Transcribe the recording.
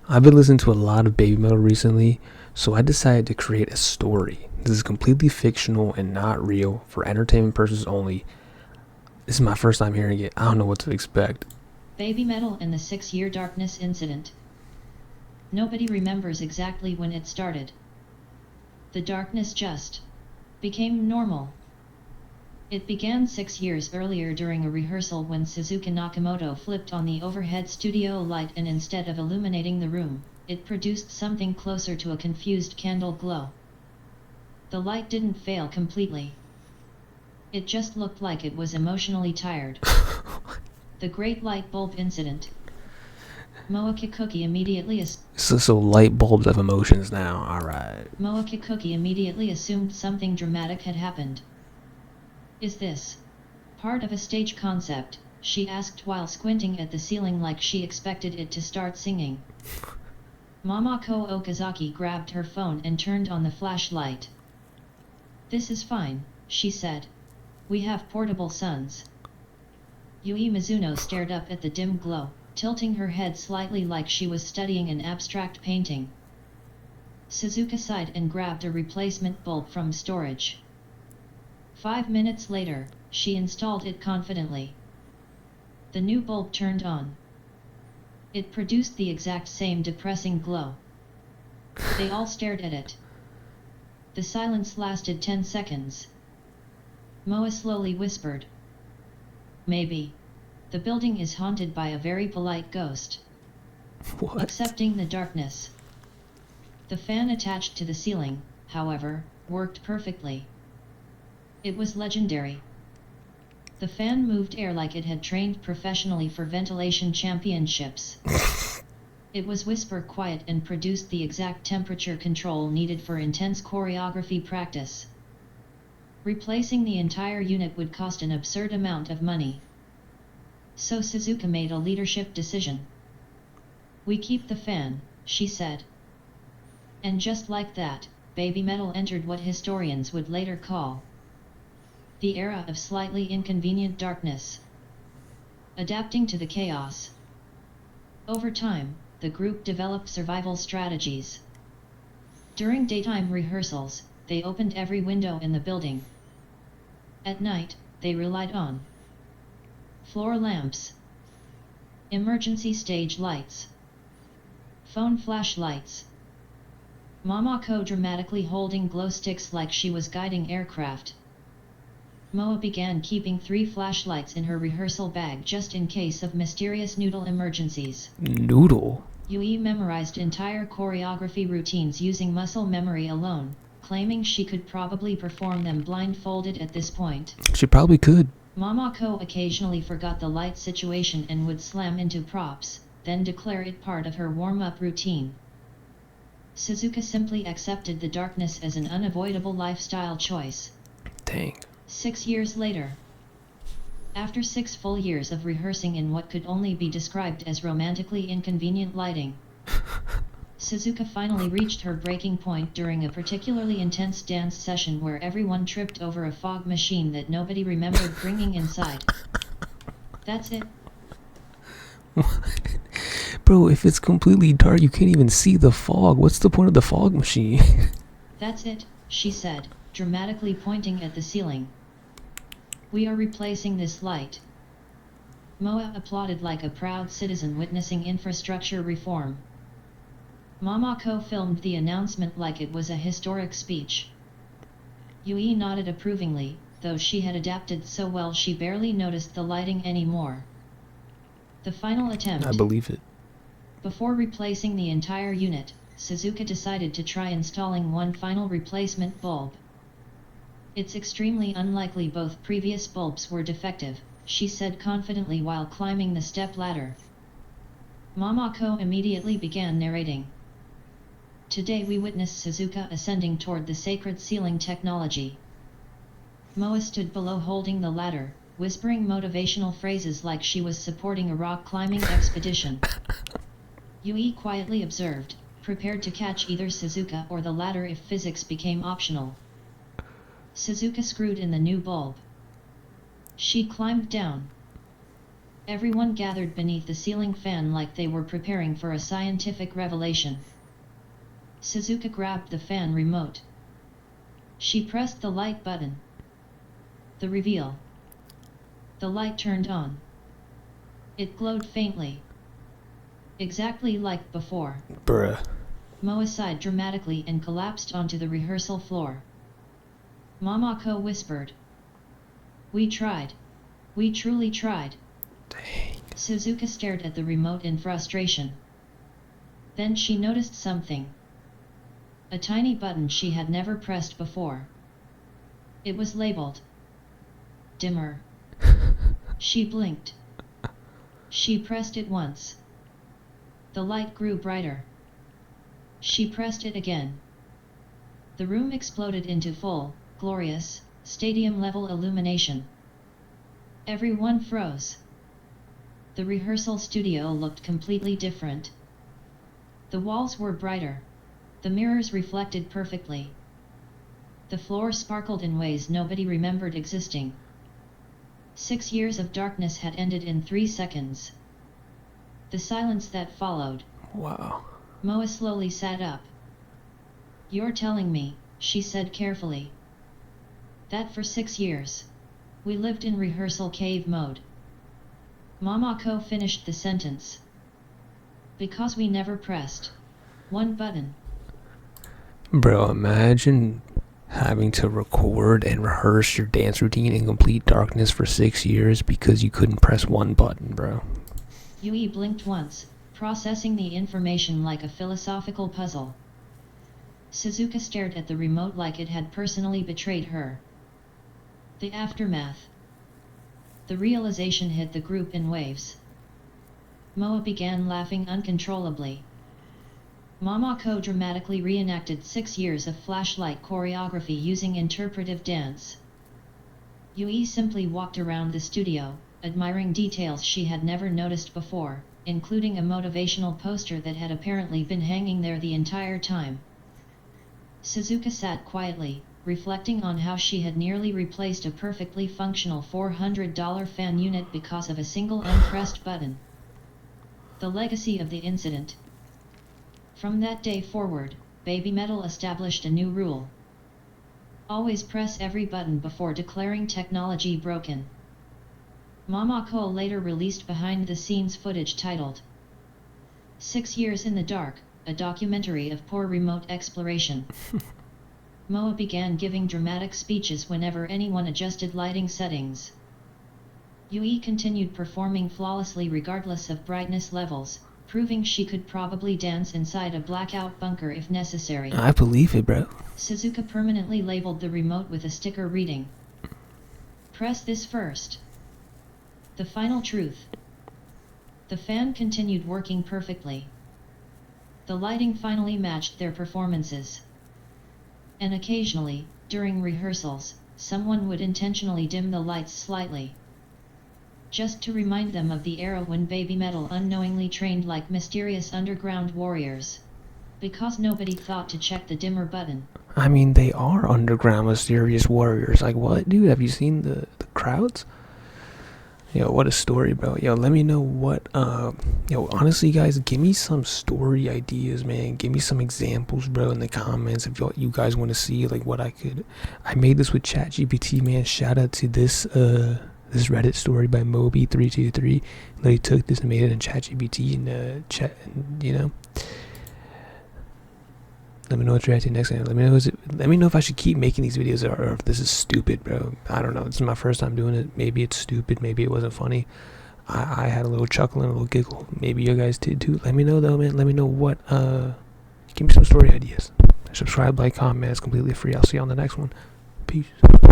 I've been listening to a lot of Baby Metal recently, so I decided to create a story. This is completely fictional and not real, for entertainment purposes only. This is my first time hearing it. I don't know what to expect. Baby Metal and the 6-year darkness incident. Nobody remembers exactly when it started. The darkness just became normal. It began 6 years earlier during a rehearsal when Suzuka Nakamoto flipped on the overhead studio light, and instead of illuminating the room, it produced something closer to a confused candle glow. The light didn't fail completely. It just looked like it was emotionally tired. The Great Light Bulb Incident. Moa Kikuchi immediately So light bulbs have emotions now. Alright. Moa Kikuchi immediately assumed something dramatic had happened. Is this part of a stage concept? She asked while squinting at the ceiling like she expected it to start singing. Mamako Okazaki grabbed her phone and turned on the flashlight. This is fine, she said. We have portable suns. Yui Mizuno stared up at the dim glow, tilting her head slightly like she was studying an abstract painting. Suzuka sighed and grabbed a replacement bulb from storage. 5 minutes later, she installed it confidently. The new bulb turned on. It produced the exact same depressing glow. They all stared at it. The silence lasted 10 seconds. Moa slowly whispered. Maybe the building is haunted by a very polite ghost. What? Accepting the darkness. The fan attached to the ceiling, however, worked perfectly. It was legendary. The fan moved air like it had trained professionally for ventilation championships. It was whisper quiet and produced the exact temperature control needed for intense choreography practice. Replacing the entire unit would cost an absurd amount of money. So Suzuka made a leadership decision. We keep the fan, she said. And just like that, Baby Metal entered what historians would later call the era of slightly inconvenient darkness. Adapting to the chaos. Over time, the group developed survival strategies. During daytime rehearsals, they opened every window in the building. At night, they relied on floor lamps, emergency stage lights, phone flashlights. Mamako dramatically holding glow sticks like she was guiding aircraft. Moa began keeping 3 flashlights in her rehearsal bag just in case of mysterious noodle emergencies. Noodle? Yui memorized entire choreography routines using muscle memory alone, claiming she could probably perform them blindfolded at this point. She probably could. Mamako occasionally forgot the light situation and would slam into props, then declare it part of her warm-up routine. Suzuka simply accepted the darkness as an unavoidable lifestyle choice. Dang. 6 years later. After 6 full years of rehearsing in what could only be described as romantically inconvenient lighting, Suzuka finally reached her breaking point during a particularly intense dance session where everyone tripped over a fog machine that nobody remembered bringing inside. That's it. Bro, if it's completely dark, you can't even see the fog. What's the point of the fog machine? That's it, she said, dramatically pointing at the ceiling. We are replacing this light. Moa applauded like a proud citizen witnessing infrastructure reform. Mamako filmed the announcement like it was a historic speech. Yui nodded approvingly, though she had adapted so well she barely noticed the lighting anymore. The final attempt. I believe it. Before replacing the entire unit, Suzuka decided to try installing one final replacement bulb. It's extremely unlikely both previous bulbs were defective, she said confidently while climbing the step ladder. Mamako immediately began narrating. Today we witnessed Suzuka ascending toward the sacred ceiling technology. Moa stood below holding the ladder, whispering motivational phrases like she was supporting a rock climbing expedition. Yui quietly observed, prepared to catch either Suzuka or the ladder if physics became optional. Suzuka screwed in the new bulb. She climbed down. Everyone gathered beneath the ceiling fan like they were preparing for a scientific revelation. Suzuka grabbed the fan remote. She pressed the light button. The reveal. The light turned on. It glowed faintly. Exactly like before. Bruh. Moa sighed dramatically and collapsed onto the rehearsal floor. Mamako whispered. We tried. We truly tried. Dang. Suzuka stared at the remote in frustration. Then she noticed something. A tiny button she had never pressed before. It was labeled dimmer. She blinked. She pressed it once. The light grew brighter. She pressed it again. The room exploded into full, glorious, stadium-level illumination. Everyone froze. The rehearsal studio looked completely different. The walls were brighter. The mirrors reflected perfectly. The floor sparkled in ways nobody remembered existing. 6 years of darkness had ended in 3 seconds. The silence that followed. Wow. Moa slowly sat up. You're telling me, she said carefully, that for 6 years, we lived in rehearsal cave mode. Mamako finished the sentence. Because we never pressed one button. Bro, imagine having to record and rehearse your dance routine in complete darkness for 6 years because you couldn't press one button, bro. Yui blinked once, processing the information like a philosophical puzzle. Suzuka stared at the remote like it had personally betrayed her. The aftermath. The realization hit the group in waves. Moa began laughing uncontrollably. Mamako dramatically reenacted 6 years of flashlight choreography using interpretive dance. Yui simply walked around the studio, admiring details she had never noticed before, including a motivational poster that had apparently been hanging there the entire time. Suzuka sat quietly, reflecting on how she had nearly replaced a perfectly functional $400 fan unit because of a single unpressed button. The legacy of the incident. From that day forward, BABYMETAL established a new rule. Always press every button before declaring technology broken. Mamako later released behind-the-scenes footage titled 6 Years in the Dark, a documentary of poor remote exploration. Moa began giving dramatic speeches whenever anyone adjusted lighting settings. Yui continued performing flawlessly regardless of brightness levels, proving she could probably dance inside a blackout bunker if necessary. I believe it, bro. Suzuka permanently labeled the remote with a sticker reading, "Press this first." The final truth. The fan continued working perfectly. The lighting finally matched their performances. And occasionally, during rehearsals, someone would intentionally dim the lights slightly, just to remind them of the era when BABYMETAL unknowingly trained like mysterious underground warriors. Because nobody thought to check the dimmer button. I mean, they are underground mysterious warriors. Like, what, dude? Have you seen the crowds? Yo, what a story, bro. Yo, let me know what, yo, honestly, guys, give me some story ideas, man. Give me some examples, bro, in the comments if you guys want to see, like, what I made this with ChatGPT, man. Shout out to this Reddit story by Moby323. They took this and made it in ChatGPT and chat, you know. Let me know what you're acting next time. Let me know if I should keep making these videos or if this is stupid, bro. I don't know. This is my first time doing it. Maybe it's stupid. Maybe it wasn't funny. I had a little chuckle and a little giggle. Maybe you guys did too. Let me know though, man. Let me know what. Give me some story ideas. Subscribe, like, comment. It's completely free. I'll see you on the next one. Peace.